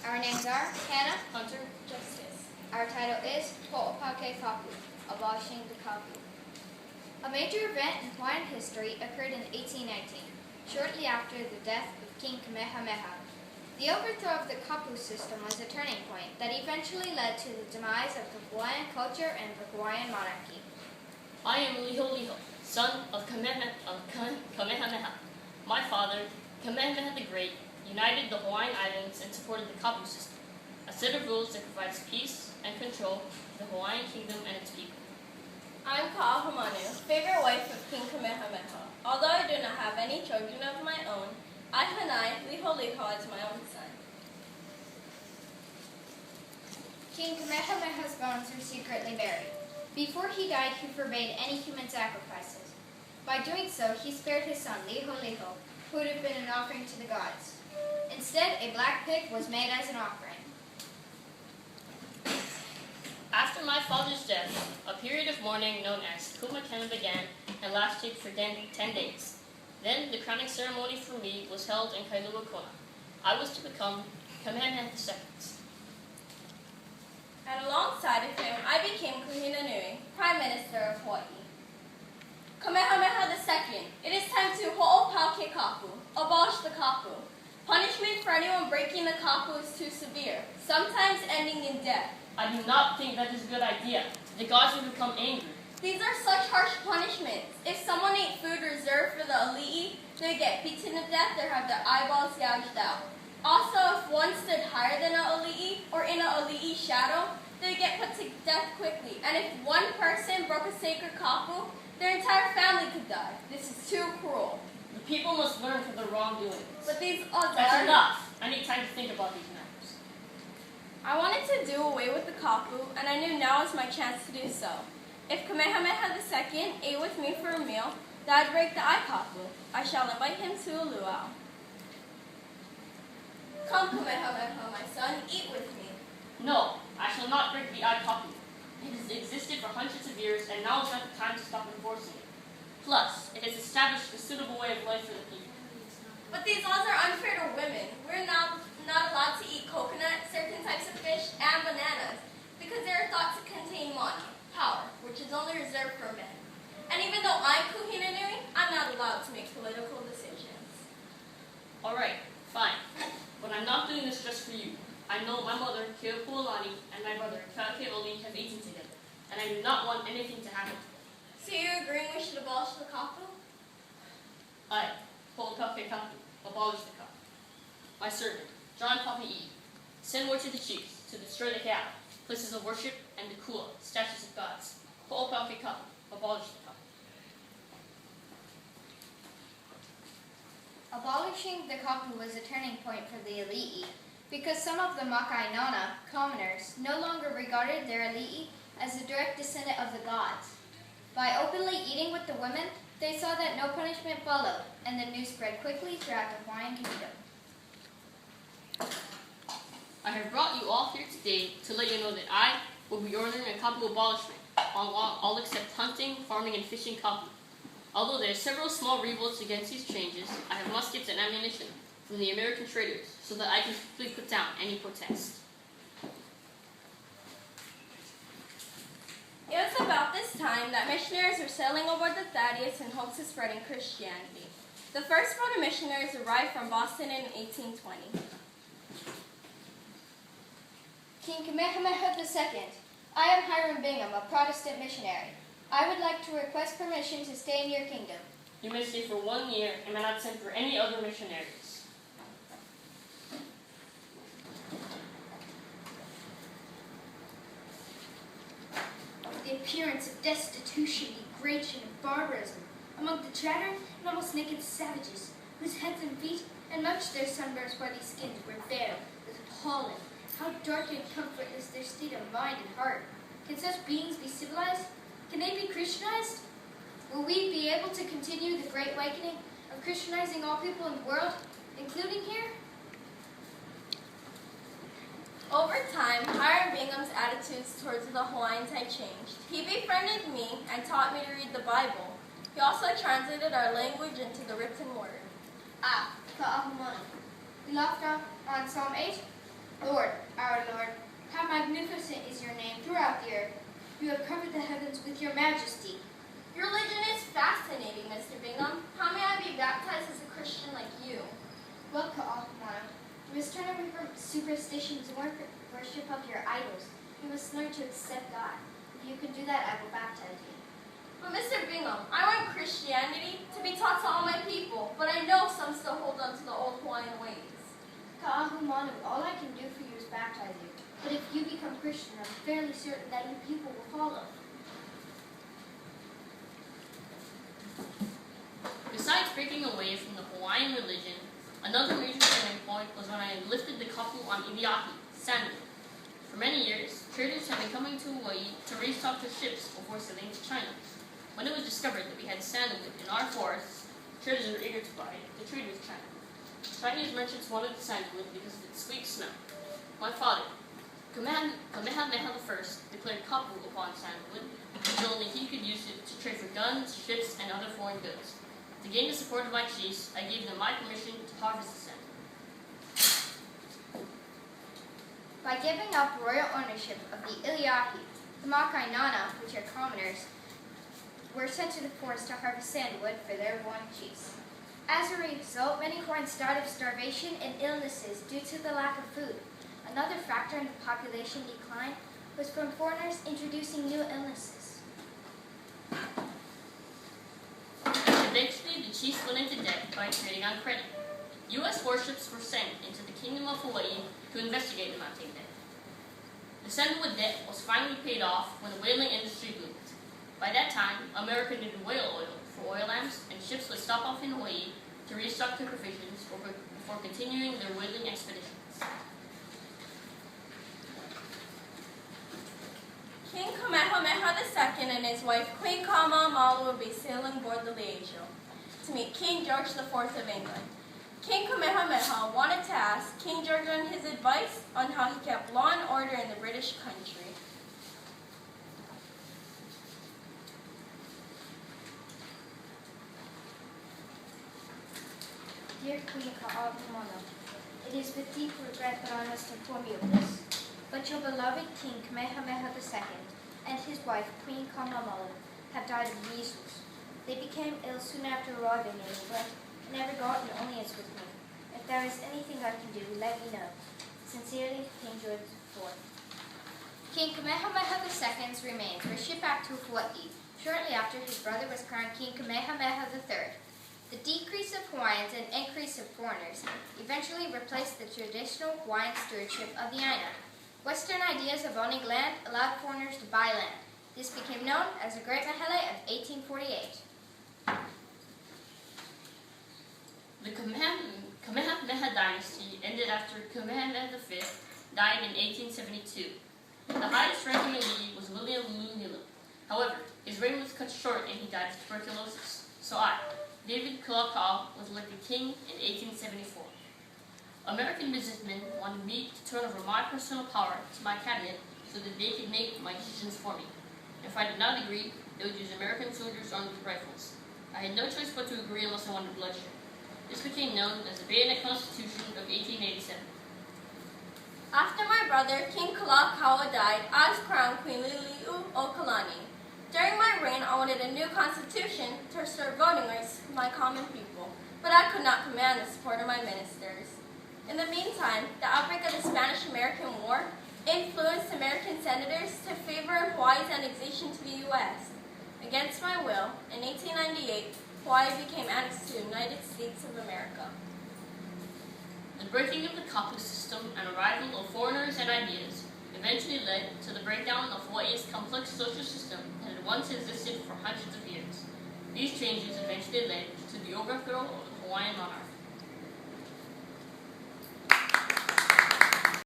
Our names are Hannah, Hunter, Justice. Our title is Hoʻopau Kapu, Abolishing the Kapu. A major event in Hawaiian history occurred in 1819, shortly after the death of King Kamehameha. The overthrow of the Kapu system was a turning point that eventually led to the demise of the Hawaiian culture and the Hawaiian monarchy. I am Liho, son of Kamehameha. My father, Kamehameha the Great, united the Hawaiian Islands and supported the Kapu system, a set of rules that provides peace and control to the Hawaiian kingdom and its people. I'm Ka'ahumanu, favorite wife of King Kamehameha. Although I do not have any children of my own, I hanai Liho as my own son. King Kamehameha's bones were secretly buried. Before he died, he forbade any human sacrifices. By doing so, he spared his son, Liho, who would have been an offering to the gods. Instead, a black pig was made as an offering. After my father's death, a period of mourning known as Kumakena began and lasted for 10 days. Then the crowning ceremony for me was held in Kailua Kona. I was to become Kamehameha II. And alongside of him, I became Kuhinanui, Prime Minister of Hawaiʻi. Kamehameha II, it is time to Hoʻopau ke Kapu, abolish the Kapu. Punishment for anyone breaking the Kapu is too severe, sometimes ending in death. I do not think that is a good idea. The gods will become angry. These are such harsh punishments. If someone ate food reserved for the ali'i, they would get beaten to death or have their eyeballs gouged out. Also, if one stood higher than an ali'i or in an ali'i shadow, they would get put to death quickly. And if one person broke a sacred kapu, their entire family could die. This is too cruel. The people must learn from their wrongdoings. But these odds That's enough. I need time to think about these matters. I wanted to do away with the kapu, and I knew now was my chance to do so. If Kamehameha II ate with me for a meal, that would break the eye kapu. I shall invite him to a luau. Come, Kamehameha, my son, eat with me. No, I shall not break the eye kapu. It has existed for hundreds of years, and now is not the time to stop enforcing it. Plus, it has established a suitable way of life for the people. But these laws are unfair to women. We're not allowed to eat coconut, certain types of fish, and bananas, because they are thought to contain mani, power, which is only reserved for men. And even though I'm Kuhinanui, I'm not allowed to make political decisions. Alright, fine. But I'm not doing this just for you. I know my mother, Keopuolani, and my brother, Kakeoli, have eaten together, and I do not want anything to happen. So you're agreeing we should abolish the kapu? I, Hoʻopau Kapu, abolish the kapu. My servant, John Papa'i, send word to the chiefs to destroy the kea, places of worship, and the kua, statues of gods. Hoʻopau Kapu, abolish the kapu. Abolishing the kapu was a turning point for the ali'i, because some of the makainona, commoners, no longer regarded their ali'i as a direct descendant of the gods. By openly eating with the women, they saw that no punishment followed, and the news spread quickly throughout the Hawaiian kingdom. I have brought you all here today to let you know that I will be ordering a kapu abolishment on all except hunting, farming, and fishing kapu. Although there are several small revolts against these changes, I have muskets and ammunition from the American traders so that I can quickly put down any protest. It was about this time that missionaries were sailing aboard the Thaddeus in hopes of spreading Christianity. The first boat of missionaries arrived from Boston in 1820. King Kamehameha II, I am Hiram Bingham, a Protestant missionary. I would like to request permission to stay in your kingdom. You may stay for 1 year and may not send for any other missionaries. The appearance of destitution, degradation, and barbarism among the chattering and almost naked savages, whose heads and feet and much their sunburnt swarthy skins were bare, was appalling. How dark and comfortless their state of mind and heart. Can such beings be civilized? Can they be Christianized? Will we be able to continue the great awakening of Christianizing all people in the world, including here? Over time, Hiram Bingham's attitudes towards the Hawaiians had changed. He befriended me and taught me to read the Bible. He also translated our language into the written word. Ka'ahumanu. We left off on Psalm 8. Lord, our Lord, how magnificent is your name throughout the earth. You have covered the heavens with your majesty. Your religion is fascinating, Mr. Bingham. How may I be baptized as a Christian like you? Well, Kaʻahumanu, you must turn away from superstitions and worship of your idols. You must learn to accept God. If you can do that, I will baptize you. But Mr. Bingham, I want Christianity to be taught to all my people, but I know some still hold on to the old Hawaiian ways. Kaʻahumanu, all I can do for you is baptize you. But if you become Christian, I'm fairly certain that your people will follow. Besides breaking away from the Hawaiian religion, another major turning point was when I lifted the kapu on Iliahi, sandalwood. For many years, traders had been coming to Hawaii to restock their ships before sailing to China. When it was discovered that we had sandalwood in our forests, traders were eager to buy it to trade with China. Chinese merchants wanted the sandalwood because of its sweet smell. My father, Kamehameha I, declared kapu upon sandalwood, because only he could use it to trade for guns, ships, and other foreign goods. To gain the support of my chiefs, I gave them my permission to harvest the sandalwood. By giving up royal ownership of the Iliahi, the Makainana, which are commoners, were sent to the forest to harvest sandalwood for their one chiefs. As a result, many Hawaiians died of starvation and illnesses due to the lack of food. Another factor in the population decline was from foreigners introducing new illnesses. Eventually, the chiefs went into debt by trading on credit. U.S. warships were sent into the Kingdom of Hawaii to investigate the mountain debt. The sandalwood debt was finally paid off when the whaling industry boomed. By that time, America needed whale oil for oil lamps, and ships would stop off in Hawaii to restock their provisions before continuing their whaling expeditions. King Kamehameha II and his wife Queen Kamamalu would be sailing aboard the Leisure to meet King George IV of England. King Kamehameha wanted to ask King George on his advice on how he kept law and order in the British country. Dear Queen Kaʻahumanu, it is with deep regret that I must inform you of this. But your beloved King Kamehameha II and his wife Queen Kamamalu have died of measles. They became ill soon after arriving in England and have forgotten audience with me. If there is anything I can do, let me know. Sincerely, King George IV. King Kamehameha II's remains were shipped back to Hawaii shortly after his brother was crowned King Kamehameha III. The decrease of Hawaiians and increase of foreigners eventually replaced the traditional Hawaiian stewardship of the Aina. Western ideas of owning land allowed foreigners to buy land. This became known as the Great Mehele of 1848. The Kamehameha dynasty ended after Kamehameha V died in 1872. The highest ranking elite was William Lulila. However, his reign was cut short and he died of tuberculosis. So I, David Kaleopaa, was elected king in 1874. American businessmen wanted me to turn over my personal power to my cabinet so that they could make my decisions for me. If I did not agree, they would use American soldiers armed with rifles. I had no choice but to agree unless I wanted bloodshed. This became known as the Baehrens Constitution of 1887. After my brother, King Kalakaua, died, I was crowned Queen Liliu o Kalani. During my reign, I wanted a new constitution to restore voting rights to my common people, but I could not command the support of my ministers. In the meantime, the outbreak of the Spanish-American War influenced American senators to favor Hawaii's annexation to the U.S. Against my will, in 1898, Hawaii became annexed to the United States of America. The breaking of the kapu system and arrival of foreigners and ideas eventually led to the breakdown of Hawaii's complex social system that had once existed for hundreds of years. These changes eventually led to the overthrow of the Hawaiian monarchy.